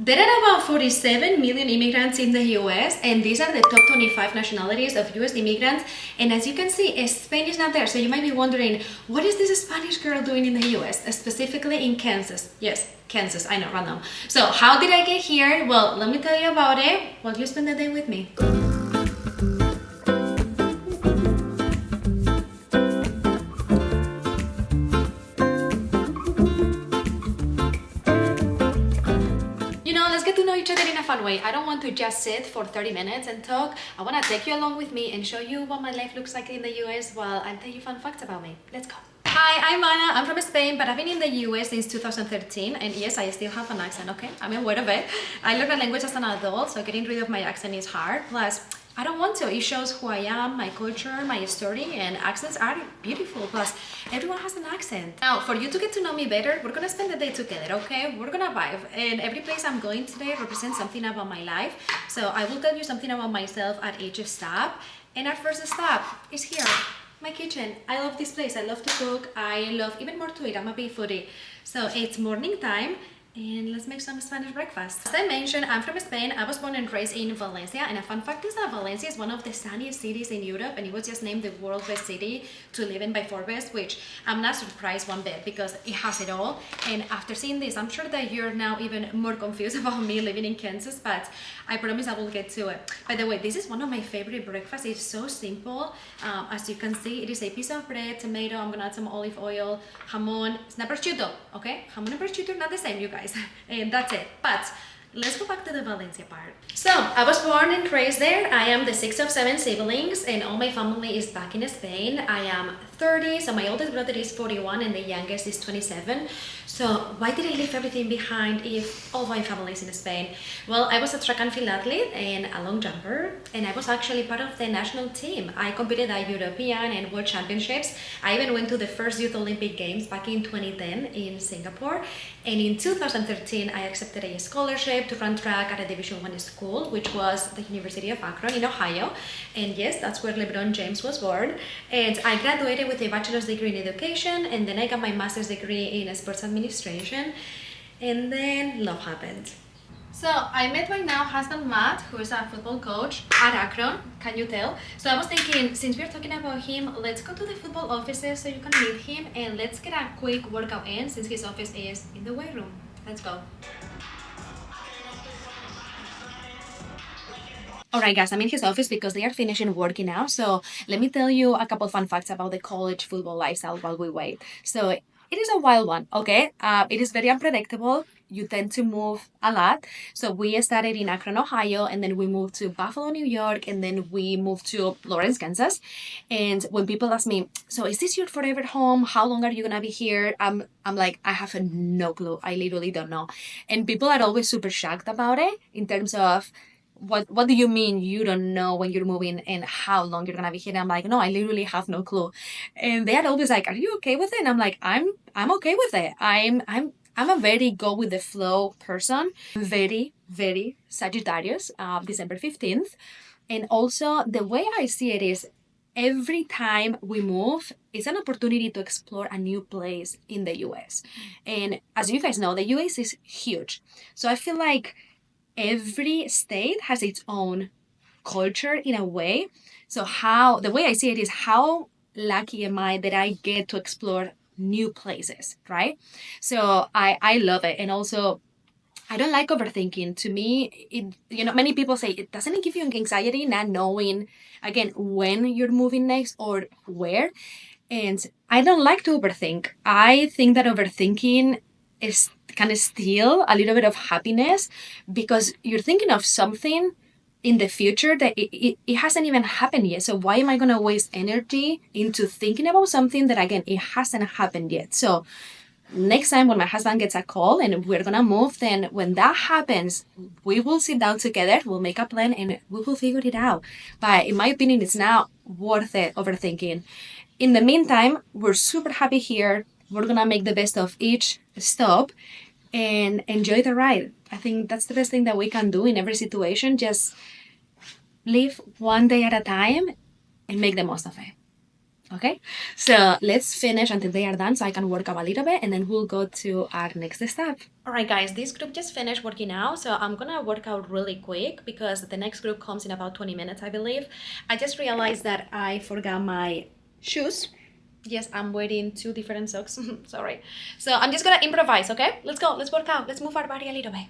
There are about 47 million immigrants in the US, and these are the top 25 nationalities of US immigrants. And as you can see, Spain is not there. So you might be wondering, what is this Spanish girl doing in the US, specifically in Kansas? Yes, Kansas, I know, random. So how did I get here? Well, let me tell you about it while you spend the day with me. Let's get to know each other in a fun way. I don't want to just sit for 30 minutes and talk. I want to take you along with me and show you what my life looks like in the US while I tell you fun facts about me. Let's go. Hi, I'm Anna. I'm from Spain, but I've been in the US since 2013, and yes, I still have an accent, okay? I'm aware of it. I learned a language as an adult, so getting rid of my accent is hard. Plus, I don't want to. It shows who I am, my culture, my story, and accents are beautiful. Plus, everyone has an accent. Now, for you to get to know me better, we're gonna spend the day together, okay? We're gonna vibe, and every place I'm going today represents something about my life. So I will tell you something about myself at each stop. And our first stop is here, my kitchen. I love this place. I love to cook. I love even more to eat. I'm a big foodie. So it's morning time. And let's make some Spanish breakfast. As I mentioned, I'm from Spain. I was born and raised in Valencia, and a fun fact is that Valencia is one of the sunniest cities in Europe, and it was just named the world's best city to live in by Forbes, which I'm not surprised one bit because it has it all. And after seeing this, I'm sure that you're now even more confused about me living in Kansas, but I promise I will get to it. By the way, this is one of my favorite breakfasts. It's so simple. As you can see, it is a piece of bread, tomato, I'm gonna add some olive oil, jamon. It's not prosciutto, okay? Jamon and prosciutto are not the same, you guys. And that's it. But let's go back to the Valencia part. So I was born and raised there. I am the sixth of 7 siblings, and all my family is back in Spain. I am 30, so my oldest brother is 41 and the youngest is 27. So why did I leave everything behind if all my family is in Spain? Well, I was a track and field athlete and a long jumper, and I was actually part of the national team. I competed at European and World Championships. I even went to the first Youth Olympic Games back in 2010 in Singapore. And in 2013, I accepted a scholarship to run track at a Division I school, which was the University of Akron in Ohio. And yes, that's where LeBron James was born. And I graduated with a bachelor's degree in education, and then I got my master's degree in sports administration. And then love happened. So I met my now husband Matt, who is a football coach at Akron. Can you tell? So I was thinking, since we're talking about him, let's go to the football offices so you can meet him, and let's get a quick workout in since his office is in the weight room. Let's go. Alright guys, I'm in his office because they are finishing working now. So let me tell you a couple fun facts about the college football lifestyle while we wait. So it is a wild one, okay? It is very unpredictable. You tend to move a lot. So we started in Akron, Ohio, and then we moved to Buffalo, New York, and then we moved to Lawrence, Kansas. And when people ask me, so is this your forever home? How long are you gonna be here? I'm like, I have no clue. I literally don't know. And people are always super shocked about it in terms of, what do you mean you don't know when you're moving and how long you're gonna be here? And I'm like, no, I literally have no clue. And they are always like, are you okay with it? And I'm like, I'm okay with it. I'm a very go with the flow person. Very, very Sagittarius, December 15th. And also the way I see it is every time we move, it's an opportunity to explore a new place in the US. And as you guys know, the US is huge. So I feel like every state has its own culture in a way. So the way I see it is, how lucky am I that I get to explore new places, right? So I love it. And also, I don't like overthinking. To me, many people say, it doesn't give you anxiety not knowing, again, when you're moving next or where. And I don't like to overthink. I think that overthinking is kind of steal a little bit of happiness because you're thinking of something in the future that it hasn't even happened yet. So why am I going to waste energy into thinking about something that, again, it hasn't happened yet? So next time when my husband gets a call and we're going to move, then when that happens, we will sit down together, we'll make a plan, and we will figure it out. But in my opinion, it's not worth it overthinking. In the meantime, we're super happy here. We're going to make the best of each stop and enjoy the ride. I think that's the best thing that we can do in every situation. Just live one day at a time and make the most of it. Okay, so let's finish until they are done so I can work out a little bit and then we'll go to our next step. All right, guys, this group just finished working out, so I'm gonna work out really quick because the next group comes in about 20 minutes, I believe. I just realized that I forgot my shoes. Yes, I'm wearing two different socks. Sorry. So I'm just gonna improvise, okay? Let's go, let's work out, let's move our body a little bit.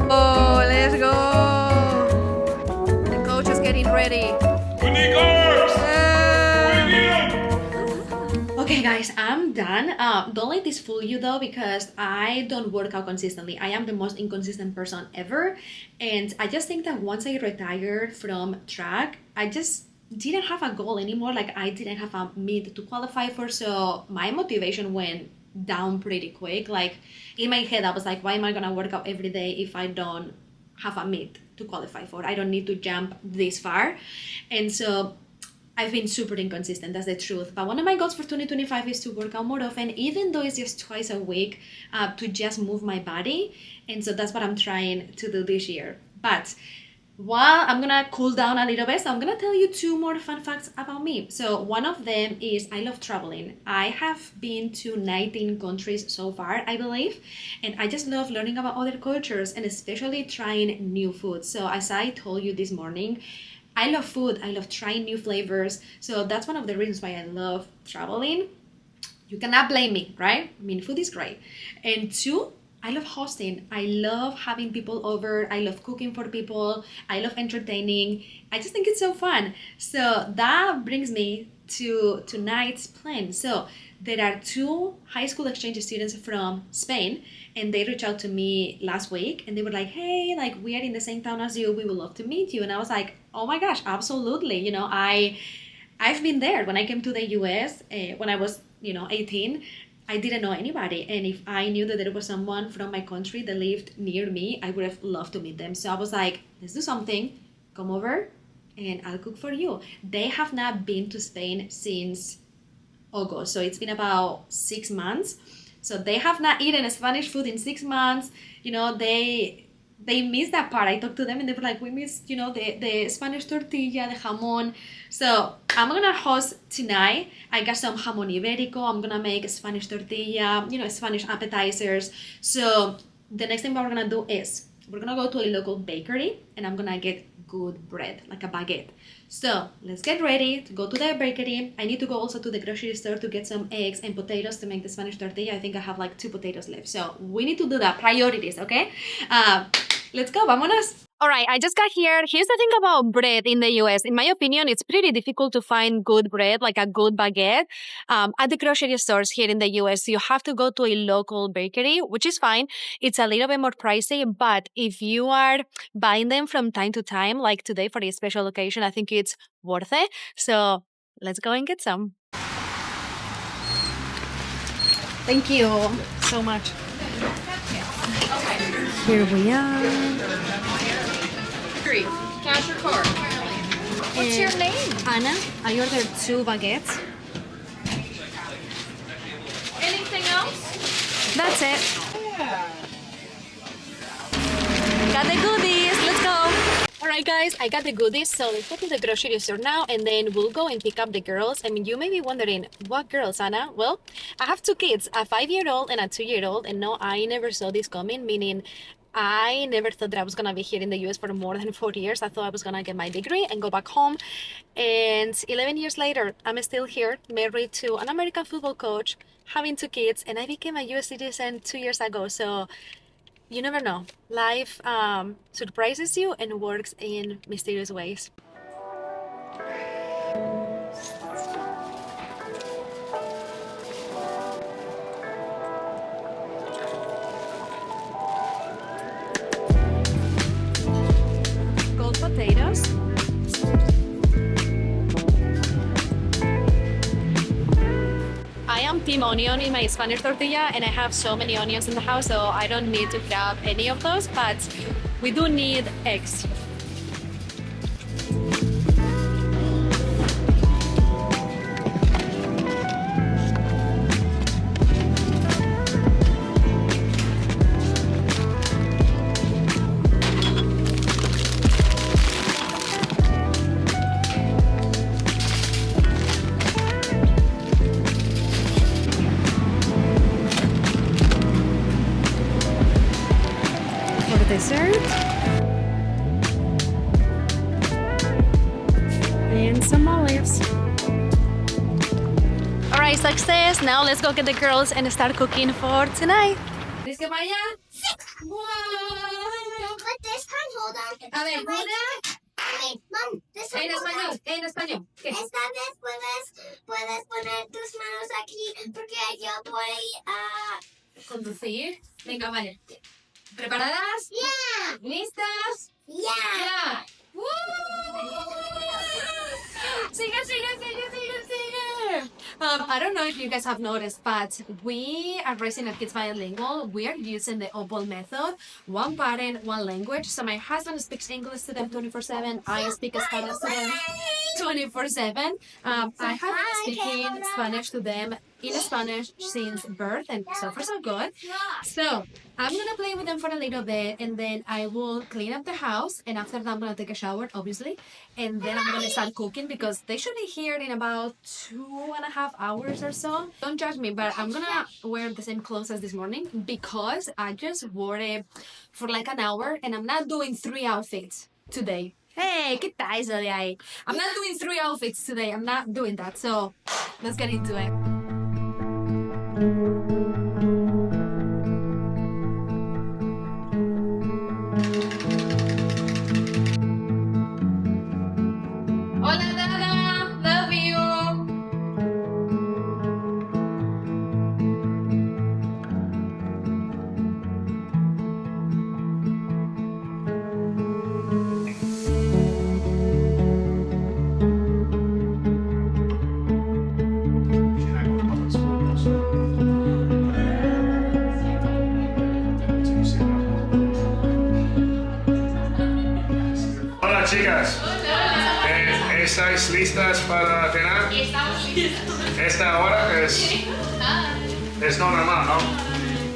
Oh, let's go. The coach is getting ready. We need guards! We Uh, need 'em! Okay, guys, I'm done. Don't let this fool you though, because I don't work out consistently. I am the most inconsistent person ever. And I just think that once I retired from track, I just didn't have a goal anymore. Like, I didn't have a meet to qualify for. So my motivation went down pretty quick. Like, in my head, I was like, why am I gonna work out every day if I don't have a meet to qualify for? I don't need to jump this far. And so I've been super inconsistent, that's the truth. But one of my goals for 2025 is to work out more often, even though it's just twice a week, to just move my body. And so that's what I'm trying to do this year. But while I'm gonna cool down a little bit, so I'm gonna tell you two more fun facts about me. So one of them is I love traveling. I have been to 19 countries so far, I believe, and I just love learning about other cultures and especially trying new food. So as I told you this morning, I love food. I love trying new flavors. So that's one of the reasons why I love traveling. You cannot blame me, right? I mean, food is great. And two, I love hosting. I love having people over. I love cooking for people. I love entertaining. I just think it's so fun. So that brings me to tonight's plan. So there are two high school exchange students from Spain, and they reached out to me last week and they were like, hey, like, we are in the same town as you. We would love to meet you. And I was like, oh my gosh, absolutely. You know, I've been there when I came to the US when I was, 18. I didn't know anybody. And if I knew that there was someone from my country that lived near me, I would have loved to meet them. So I was like, let's do something. Come over and I'll cook for you. They have not been to Spain since August. So it's been about 6 months. So they have not eaten Spanish food in 6 months. You know, they miss that part. I talked to them and they were like, we miss, the Spanish tortilla, the jamon. So I'm gonna host tonight. I got some jamon iberico. I'm gonna make a Spanish tortilla, Spanish appetizers. So the next thing we're gonna do is we're gonna go to a local bakery and I'm gonna get good bread, like a baguette. So let's get ready to go to the bakery. I need to go also to the grocery store to get some eggs and potatoes to make the Spanish tortilla. I think I have like 2 potatoes left. So we need to do that. Priorities, okay? Let's go, vámonos. All right, I just got here. Here's the thing about bread in the US. In my opinion, it's pretty difficult to find good bread, like a good baguette, at the grocery stores here in the US. You have to go to a local bakery, which is fine. It's a little bit more pricey, but if you are buying them from time to time, like today for a special occasion, I think it's worth it. So let's go and get some. Thank you so much. Here we are. Cash or card? What's your name? Anna, I ordered 2 baguettes. Anything else? That's it. Got the goodies. Let's go. All right, guys, I got the goodies. So let's go to the grocery store now and then we'll go and pick up the girls. I mean, you may be wondering, what girls, Anna? Well, I have 2 kids, a 5-year-old and a 2-year-old. And no, I never saw this coming, meaning I never thought that I was going to be here in the US for more than 4 years. I thought I was going to get my degree and go back home. And 11 years later, I'm still here, married to an American football coach, having 2 kids, and I became a US citizen 2 years ago. So you never know. Life surprises you and works in mysterious ways. team onion in my Spanish tortilla, and I have so many onions in the house, so I don't need to grab any of those, but we do need eggs. For dessert, and some olives. All right, success. Now let's go get the girls and start cooking for tonight. ¿Listo para allá? Wow. But this time, hold on. A ver, una. Wait, Mom, this time, En hold español, on. en español. ¿Qué? Esta vez puedes poner tus manos aquí porque yo voy a... Conducir. Venga, vale. ¿Preparadas? Yeah! ¿Listas? Yeah! ¡Ya! ¡Woo! Sigue, sigue, sigue, sigue, sigue! I don't know if you guys have noticed, but we are raising our kids bilingual. We are using the OPOL method. One parent, one language. So my husband speaks English to them 24/7. I speak Spanish to them 24/7. I have been speaking Spanish to them in Spanish since birth, and so far so good. So I'm gonna play with them for a little bit, and then I will clean up the house, and after that I'm gonna take a shower, obviously, and then I'm gonna start cooking because they should be here in about 2.5 hours or so. Don't judge me, but I'm gonna wear the same clothes as this morning because I just wore it for like an hour, and I'm not doing 3 outfits today. Hey, ¿qué tal eso de ahí? I'm not doing 3 outfits today. I'm not doing that. So let's get into it. Hola, Dada. Love you. Hola chicas. ¿Estáis listas para cenar? Estamos listos. Esta hora es no normal, ¿no?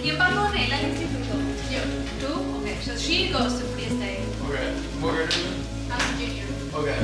¿Quién va con él al instituto? Yo. ¿Tú? Okay, so she goes to Free State. Okay. What grade are you in? I'm a junior. Okay.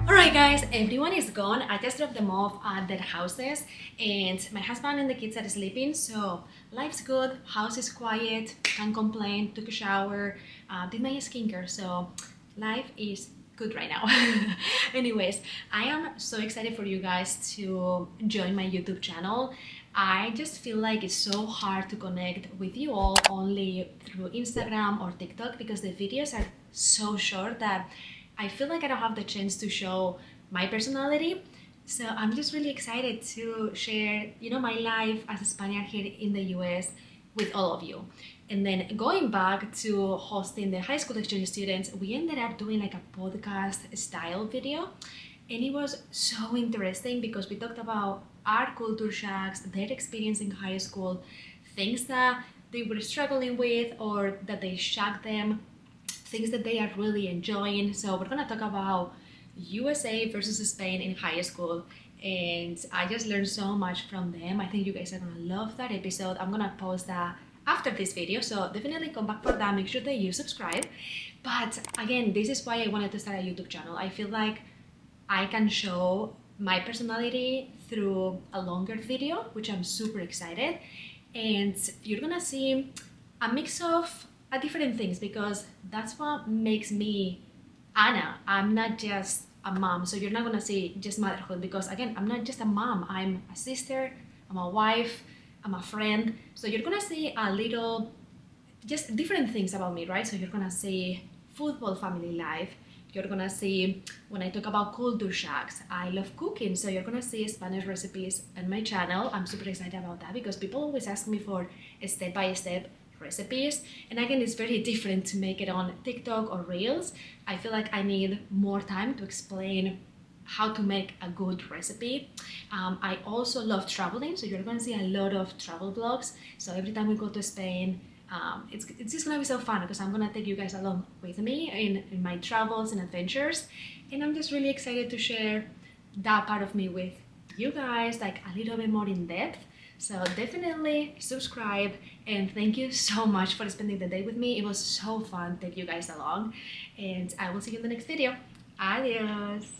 Alright guys, everyone is gone. I just dropped them off at their houses, and my husband and the kids are sleeping, so life's good, house is quiet, can't complain, took a shower, did my skincare, so life is good right now. Anyways, I am so excited for you guys to join my YouTube channel. I just feel like it's so hard to connect with you all only through Instagram or TikTok because the videos are so short that I feel like I don't have the chance to show my personality. So I'm just really excited to share, my life as a Spaniard here in the US with all of you. And then going back to hosting the high school exchange students, we ended up doing like a podcast style video. And it was so interesting because we talked about our culture shocks, their experience in high school, things that they were struggling with or that they shocked them, things that they are really enjoying. So we're gonna talk about USA versus Spain in high school, and I just learned so much from them. I think you guys are gonna love that episode. I'm gonna post that after this video, so definitely come back for that. Make sure that you subscribe. But again, this is why I wanted to start a YouTube channel. I feel like I can show my personality through a longer video, which I'm super excited, and you're gonna see a mix of different things because that's what makes me Anna. I'm not just a mom, so you're not gonna see just motherhood because again, I'm not just a mom. I'm a sister, I'm a wife, I'm a friend. So you're gonna see a little, just different things about me, right? So you're gonna see football family life, You're gonna see when I talk about culture shocks. I love cooking, so you're gonna see Spanish recipes on my channel. I'm super excited about that because people always ask me for step-by-step recipes, and again, it's very different to make it on TikTok or Reels. I feel like I need more time to explain how to make a good recipe. I also love traveling, so you're gonna see a lot of travel vlogs. So every time we go to Spain, it's just gonna be so fun because I'm gonna take you guys along with me in my travels and adventures, and I'm just really excited to share that part of me with you guys, like a little bit more in depth. So definitely subscribe, and thank you so much for spending the day with me. It was so fun to take you guys along, and I will see you in the next video. Adios.